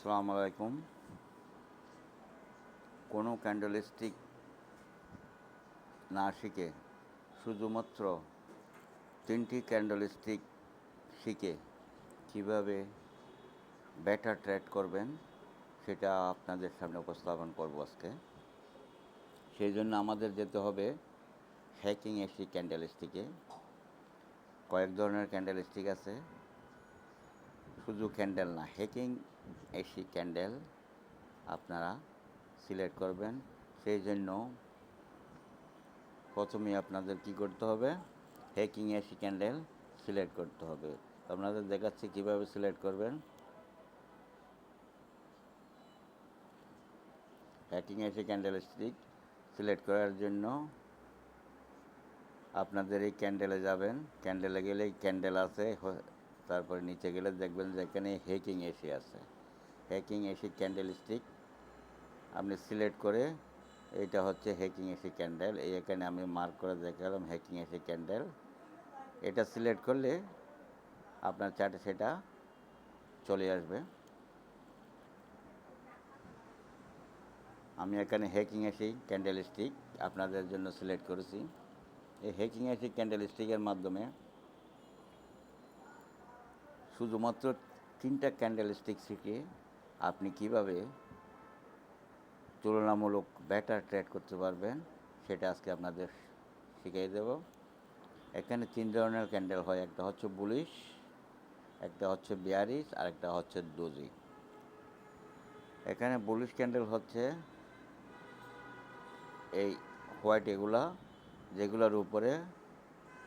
আসসালামু আলাইকুম। কোনো ক্যান্ডেলস্টিক না শিখে শুধুমাত্র 3টি ক্যান্ডেলস্টিক শিখে কীভাবে বেটার ট্রেড করবেন সেটা আপনাদের সামনে উপস্থাপন করব আজকে। সেই জন্য আমাদের যেতে হবে হ্যাকিং এসি ক্যান্ডেলস্টিকে। কয়েক ধরনের ক্যান্ডেলস্টিক আছে, শুধু ক্যান্ডেল না, হ্যাকিং এসি ক্যান্ডেল আপনারা সিলেক্ট করবেন। সেই জন্য প্রথমে আপনাদের কি করতে হবে, হ্যাকিং এসি ক্যান্ডেল সিলেক্ট করতে হবে। আপনাদের দেখাচ্ছি কিভাবে সিলেক্ট করবেন। Hacking AC candle stick select করার জন্য আপনাদের এই ক্যান্ডেলে যাবেন। ক্যান্ডেলে গেলে ক্যান্ডেল আছে, তারপরে নিচে গেলে দেখবেন যে এখানে হ্যাকিং এসি আছে। হ্যাকিং এসি ক্যান্ডেল স্টিক আপনি সিলেক্ট করে, এটা হচ্ছে হ্যাকিং এসি ক্যান্ডেল, এই এখানে আমি মার্ক করে দেখালাম হ্যাকিং এসি ক্যান্ডেল। এটা সিলেক্ট করলে আপনার চার্টে সেটা চলে আসবে। আমি এখানে হ্যাকিং এসি ক্যান্ডেল স্টিক আপনাদের জন্য সিলেক্ট করেছি। এই হ্যাকিং এসি ক্যান্ডেল স্টিকের মাধ্যমে শুধুমাত্র 3টা ক্যান্ডেল স্টিক শিখে আপনি কিভাবে তুলনামূলক বেটার ট্রেড করতে পারবেন সেটা আজকে আপনাদের শিখিয়ে দেব। এখানে 3 ধরনের ক্যান্ডেল হয়, একটা হচ্ছে বুলিশ, একটা হচ্ছে বিয়ারিশ, আর একটা হচ্ছে ডোজি। এখানে বুলিশ ক্যান্ডেল হচ্ছে এই হোয়াইট, যেগুলোর উপরে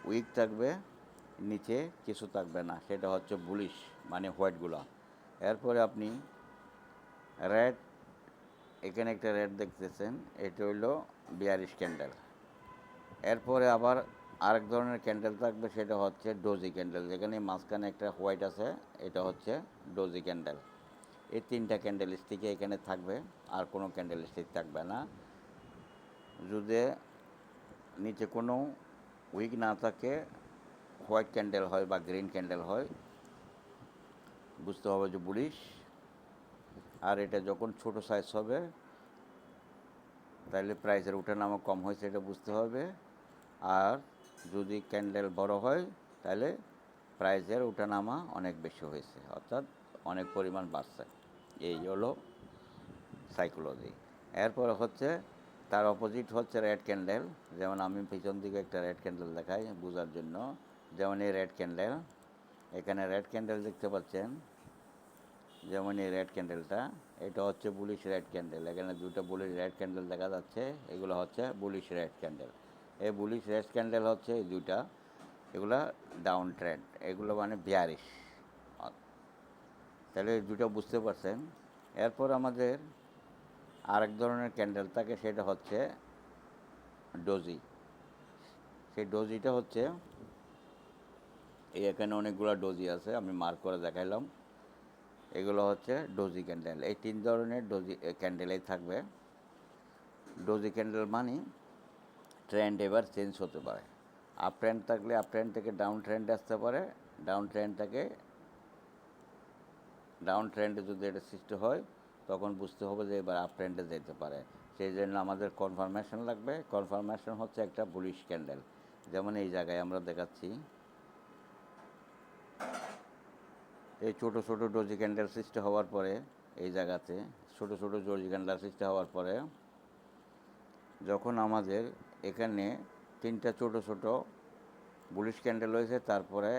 উইক থাকবে, নিচে কিছু থাকবে না, সেটা হচ্ছে বুলিশ মানে হোয়াইটগুলো। এরপরে আপনি রেড, এখানে একটা রেড দেখতেছেন, এটা হইল বিয়ারিশ ক্যান্ডেল। এরপরে আবার আরেক ধরনের ক্যান্ডেল থাকবে, সেটা হচ্ছে ডোজি ক্যান্ডেল, যেখানে মাঝখানে একটা হোয়াইট আছে, এটা হচ্ছে ডোজি ক্যান্ডেল। এই 3টা ক্যান্ডেল স্টিকে এখানে থাকবে, আর কোনো ক্যান্ডেল স্টিক থাকবে না। যদি নিচে কোনো উইক না থাকে, হোয়াইট ক্যান্ডেল হয় বা গ্রিন ক্যান্ডেল হয়, বুঝতে হবে যে বুলিশ। আর এটা যখন ছোট সাইজ হবে তাহলে প্রাইসের ওঠানামা কম হয়েছে এটা বুঝতে হবে। আর যদি ক্যান্ডেল বড় হয় তাহলে প্রাইসের ওঠানামা অনেক বেশি হয়েছে, অর্থাৎ অনেক পরিমাণ বাড়ছে। এই হলো সাইকোলজি। এরপর হচ্ছে তার অপোজিট হচ্ছে রেড ক্যান্ডেল। যেমন আমি পিছন দিকে একটা রেড ক্যান্ডেল দেখাই বোঝার জন্য। যেমন এই রেড ক্যান্ডেল, এখানে রেড ক্যান্ডেল দেখতে পাচ্ছেন, যেমন এই রেড ক্যান্ডেলটা, এটা হচ্ছে বুলিশ রেড ক্যান্ডেল। এখানে দুটো বুলিশ রেড ক্যান্ডেল দেখা যাচ্ছে, এগুলো হচ্ছে বুলিশ রেড ক্যান্ডেল। এই বুলিশ রেড ক্যান্ডেল হচ্ছে এই দুইটা, এগুলো ডাউন ট্রেন্ড, এগুলো মানে বিয়ারিশ। তাহলে এই দুটো বুঝতে পারছেন। এরপর আমাদের আরেক ধরনের ক্যান্ডেল থাকে, সেটা হচ্ছে ডোজি। সেই ডোজিটা হচ্ছে এই এখানে অনেকগুলো ডোজি আছে, আমি মার্ক করে দেখাইলাম, এগুলো হচ্ছে ডোজি ক্যান্ডেল। এই 3 ধরনের ডোজি ক্যান্ডেলেই থাকবে। ডোজি ক্যান্ডেল মানে ট্রেন্ড এবার চেঞ্জ হতে পারে। আপ ট্রেন্ড থাকলে আপ ট্রেন্ড থেকে ডাউন ট্রেন্ড আসতে পারে, ডাউন ট্রেন্ড থেকে ডাউন ট্রেন্ডে যদি এটা সৃষ্টি হয় তখন বুঝতে হবে যে এবার আপ ট্রেন্ডে যেতে পারে। সেই জন্য আমাদের কনফার্মেশন লাগবে। কনফার্মেশন হচ্ছে একটা বুলিশ ক্যান্ডেল। যেমন এই জায়গায় আমরা দেখাচ্ছি, এই ছোটো ছোটো ডোজি ক্যান্ডেল সৃষ্টি হওয়ার পরে, এই জায়গাতে ছোটো ছোটো ডোজি ক্যান্ডেল সৃষ্টি হওয়ার পরে যখন আমাদের এখানে 3টা ছোটো ছোটো বুলিশ ক্যান্ডেল হয়েছে, তারপরে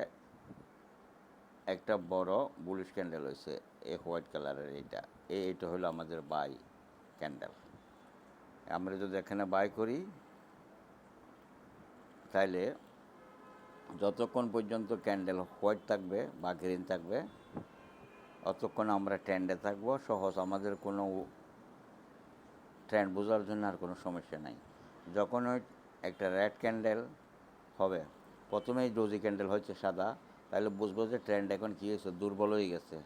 একটা বড় বুলিশ ক্যান্ডেল হয়েছে এই হোয়াইট কালারের, এইটা হলো আমাদের বাই ক্যান্ডেল। আমরা যদি এখানে বাই করি তাহলে যতক্ষণ পর্যন্ত ক্যান্ডেল হোয়াইট থাকবে বা গ্রিন থাকবে ততক্ষণ আমরা ট্রেন্ডে থাকবো। সহজ, আমাদের কোনো ট্রেন্ড বোঝার জন্য আর কোনো সমস্যা নাই। যখন ওই একটা রেড ক্যান্ডেল হবে, প্রথমেই ডোজি ক্যান্ডেল হচ্ছে সাদা, তাহলে বুঝবো যে ট্রেন্ড এখন কী হয়েছে, দুর্বল হয়ে গেছে,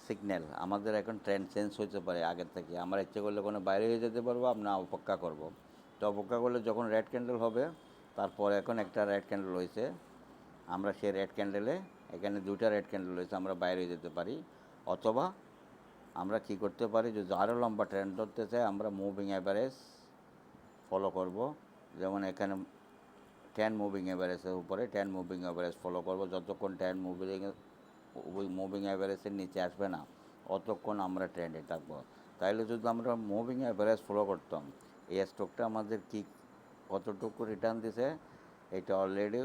সিগন্যাল। আমাদের এখন ট্রেন্ড চেঞ্জ হতে পারে আগের থেকে। আমরা ইচ্ছে করলে কোনো বাইরে হয়ে যেতে পারবো, আমরা অপেক্ষা করব। তো অপেক্ষা করলে যখন রেড ক্যান্ডেল হবে, তারপর এখন একটা রেড ক্যান্ডেল হয়েছে, আমরা সেই রেড ক্যান্ডেলে, এখানে 2টা রেড ক্যান্ডেল হয়েছে, আমরা বাইরে যেতে পারি, অথবা আমরা কি করতে পারি, যদি আরও লম্বা ট্রেন্ড ধরতে চাই আমরা মুভিং অ্যাভারেজ ফলো করব। যেমন এখানে 10 মুভিং অ্যাভারেজের উপরে 10 মুভিং অ্যাভারেজ ফলো করব। যতক্ষণ 10 মুভিং অ্যাভারেজের নিচে আসবে না অতক্ষণ আমরা ট্রেন্ডে থাকবো। তাইলে যদি আমরা মুভিং অ্যাভারেজ ফলো করতাম, এই স্টকটা আমাদের কি কতটুকু রিটার্ন দিছে এটা অলরেডি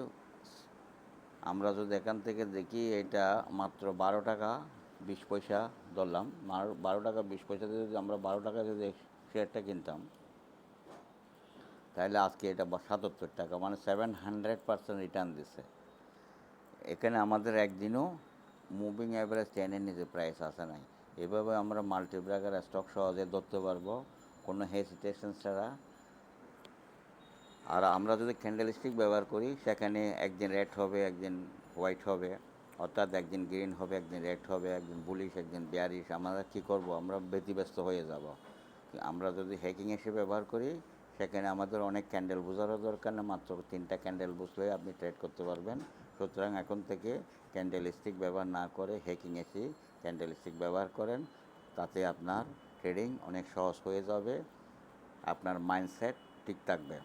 আমরা যদি এখান থেকে দেখি, এটা মাত্র 12 টাকা 20 পয়সা ধরলাম। 12 টাকা 20 পয়সা দিয়ে যদি আমরা 12 টাকা যদি শেয়ারটা কিনতাম, তাহলে আজকে এটা 77 টাকা, মানে 700% রিটার্ন দিছে। এখানে আমাদের একদিনও মুভিং অ্যাভারেজ 10-এর নিচে প্রাইস আসে নাই। এভাবে আমরা মাল্টিব্র্যাগার স্টক সহজে ধরতে পারবো কোনো হেজিটেশন ছাড়া। আর আমরা যদি ক্যান্ডেলস্টিক ব্যবহার করি, সেখানে একদিন রেড হবে একদিন হোয়াইট হবে, অর্থাৎ একদিন গ্রিন হবে একদিন রেড হবে, একদিন বুলিশ একদিন বেয়ারিশ। আমরা কী করব, আমরা ব্যতিব্যস্ত হয়ে যাব। আমরা যদি হ্যাকিং এসে ব্যবহার করি, সেখানে আমাদের অনেক ক্যান্ডেল বোঝারও দরকার না, মাত্র 3টা ক্যান্ডেল বুঝলে আপনি ট্রেড করতে পারবেন। সুতরাং এখন থেকে ক্যান্ডেলস্টিক ব্যবহার না করে হ্যাকিং এসে ক্যান্ডেলস্টিক ব্যবহার করেন, তাতে আপনার ট্রেডিং অনেক সহজ হয়ে যাবে, আপনার মাইন্ডসেট ঠিক থাকবে,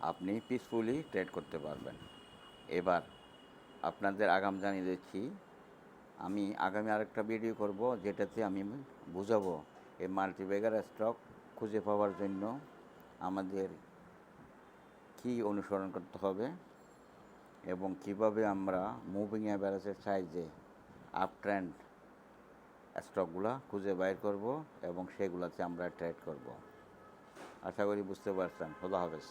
আপনি পিসফুলি ট্রেড করতে পারবেন। এবার আপনাদের আগাম জানিয়ে দিচ্ছি, আমি আগামী আরেকটা ভিডিও করব, যেটাতে আমি বুঝাবো এই মাল্টিব্যাগার স্টক খুঁজে পাওয়ার জন্য আমাদের কি অনুসরণ করতে হবে এবং কিভাবে আমরা মুভিং অ্যাভারেজের সাইজে আপ ট্রেন্ড স্টকগুলো খুঁজে বাইর করব এবং সেগুলোতে আমরা ট্রেড করব। আশা করি বুঝতে পারছেন। খোদা হাফেজ।